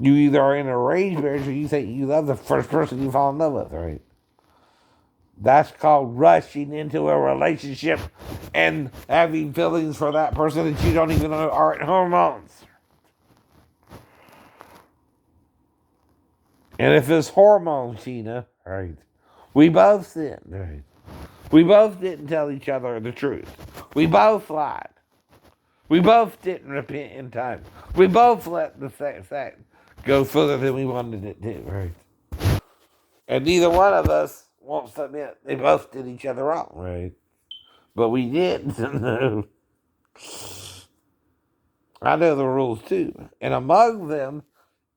You either are in an arranged marriage or you think you love the first person you fall in love with, right? That's called rushing into a relationship and having feelings for that person that you don't even know are hormones. And if it's hormones, Tina, right? We both sinned, right? We both didn't tell each other the truth. We both lied. We both didn't repent in time. We both let the sex act go further than we wanted it to, right? And neither one of us wants to admit they both did each other wrong, right? But we did. I know the rules too. And among them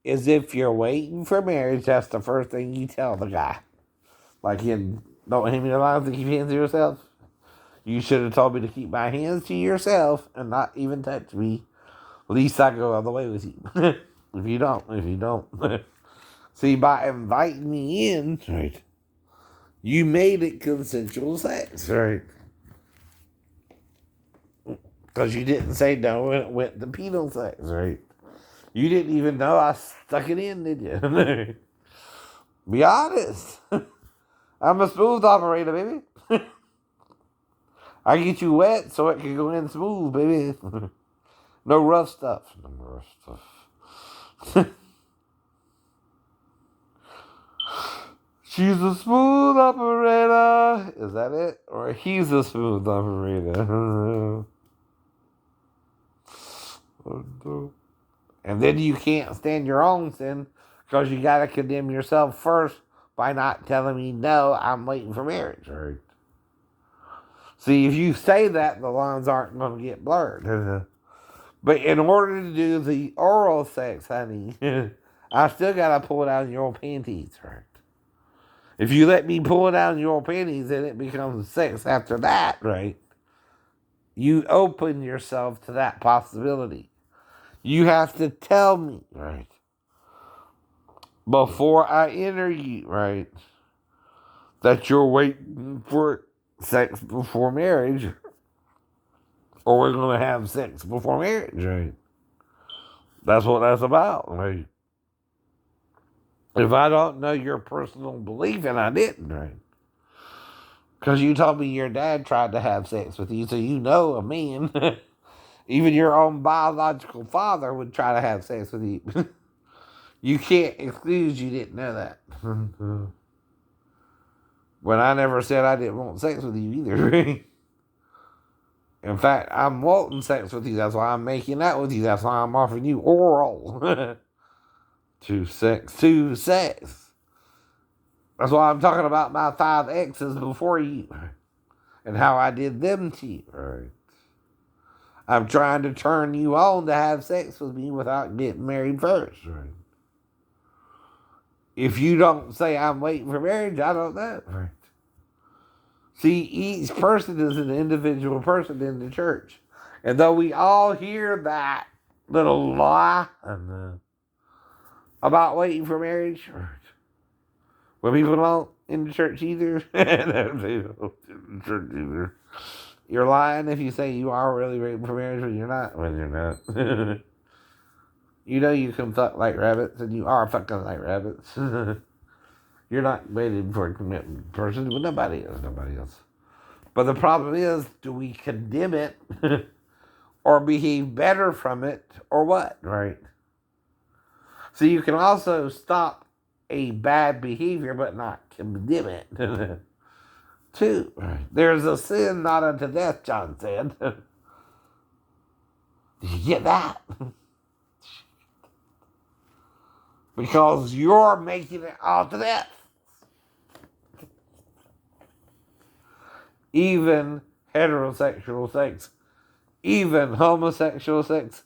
is if you're waiting for marriage, that's the first thing you tell the guy. Like, you don't hand me the lines to keep hands to yourself. You should have told me to keep my hands to yourself and not even touch me. At least I go all the way with you. if you don't. See, by inviting me in, right, you made it consensual sex, right? Because you didn't say no when it went to penal sex, right? You didn't even know I stuck it in, did you? Be honest. I'm a smooth operator, baby. I get you wet so it can go in smooth, baby. No rough stuff. No rough stuff. She's a smooth operator. Is that it? Or he's a smooth operator? And then you can't stand your own sin because you got to condemn yourself first by not telling me, no, I'm waiting for marriage. Right? See, if you say that, the lines aren't going to get blurred. But in order to do the oral sex, honey, I still got to pull it out of your panties, right? If you let me pull it out of your panties, then it becomes sex after that, right? You open yourself to that possibility. You have to tell me, right, before I enter you, right, that you're waiting for sex before marriage, or we're going to have sex before marriage, right? That's what that's about, right? If I don't know your personal belief, and I didn't, right? Because you told me your dad tried to have sex with you, so you know a man, even your own biological father would try to have sex with you. You can't excuse you didn't know that. When I never said I didn't want sex with you either. In fact, I'm wanting sex with you. That's why I'm making out with you. That's why I'm offering you oral. to sex. That's why I'm talking about my 5 exes before you. And how I did them to you. Right. I'm trying to turn you on to have sex with me without getting married first. Right. If you don't say I'm waiting for marriage, I don't know. Right. See, each person is an individual person in the church. And though we all hear that little lie about waiting for marriage, when people don't in the church either, you're lying if you say you are really waiting for marriage when you're not. When you're not. You know you can fuck like rabbits, and you are fucking like rabbits. You're not waiting for a commitment person, but nobody else. But the problem is, do we condemn it or behave better from it or what, right? So you can also stop a bad behavior but not condemn it. Too. There's a sin not unto death, John said. Did you get that? Because you're making it all to death. Even heterosexual sex, even homosexual sex,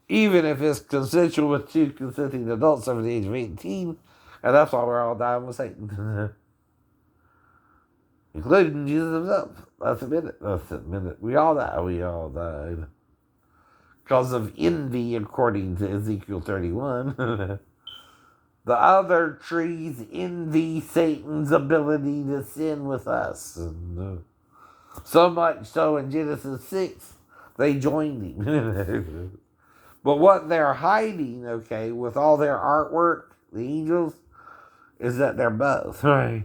even if it's consensual with 2 consenting adults over the age of 18, and that's why we're all dying with Satan. Including Jesus himself. Let's admit it. We all died. Because of envy, according to Ezekiel 31. The other trees envy Satan's ability to sin with us. So much so in Genesis 6, they joined him. But what they're hiding, okay, with all their artwork, the angels, is that they're both, right?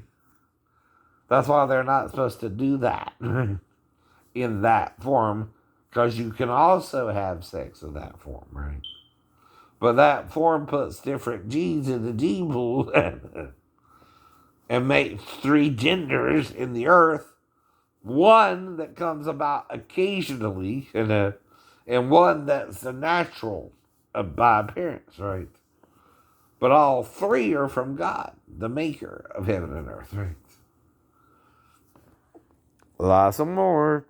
That's why they're not supposed to do that in that form, because you can also have sex in that form, right? But that form puts different genes in the gene pool and makes three genders in the earth. One that comes about occasionally, and one that's a natural by appearance, right? But all three are from God, the maker of heaven and earth, right? Lots of more.